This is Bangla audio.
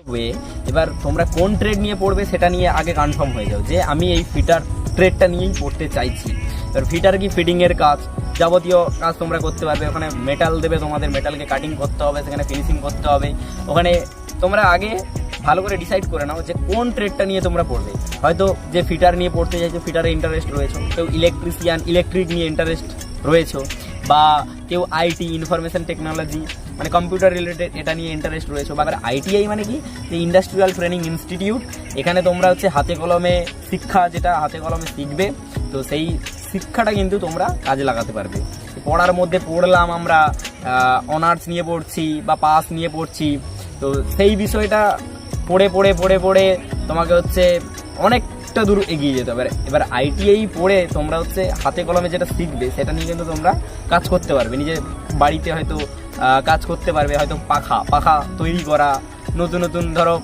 ওয়ে। এবার তোমরা কোন ট্রেড নিয়ে পড়বে সেটা নিয়ে আগে কনফার্ম হয়ে যাও যে আমি এই ফিটার ট্রেডটা নিয়েই পড়তে চাইছি। এবার ফিটার কি ফিটিংয়ের কাজ, যাবতীয় কাজ তোমরা করতে পারবে। ওখানে মেটাল দেবে, তোমাদের মেটালকে কাটিং করতে হবে, সেখানে ফিনিশিং করতে হবে। ওখানে তোমরা আগে ভালো করে ডিসাইড করে নাও যে কোন ট্রেডটা নিয়ে তোমরা পড়বে। হয়তো যে ফিটার নিয়ে পড়তে চাইছো ফিটারে ইন্টারেস্ট রয়েছে, কেউ ইলেকট্রিক নিয়ে ইন্টারেস্ট রয়েছে, বা কেউ আইটি ইনফরমেশন টেকনোলজি মানে কম্পিউটার রিলেটেড এটা নিয়ে ইন্টারেস্ট রয়েছে। বা আইটিআই মানে কি, যে ইন্ডাস্ট্রিয়াল ট্রেনিং ইনস্টিটিউট। এখানে তোমরা হচ্ছে হাতে কলমে শিক্ষা, যেটা হাতে কলমে শিখবে, তো সেই শিক্ষাটা কিন্তু তোমরা কাজে লাগাতে পারবে। পড়ার মধ্যে পড়লাম আমরা অনার্স নিয়ে পড়ছি বা পাস নিয়ে পড়ছি, তো সেই বিষয়টা পড়ে পড়ে পড়ে পড়ে তোমাকে হচ্ছে অনেকটা দূর এগিয়ে যেতে হবে। এবার আইটিআই পড়ে তোমরা হচ্ছে হাতে কলমে যেটা শিখবে সেটা নিয়ে কিন্তু তোমরা কাজ করতে পারবে। নিজের বাড়িতে হয়তো কাজ করতে পারবে, হয়তো পাখা তৈরি করা, নতুন নতুন ধরো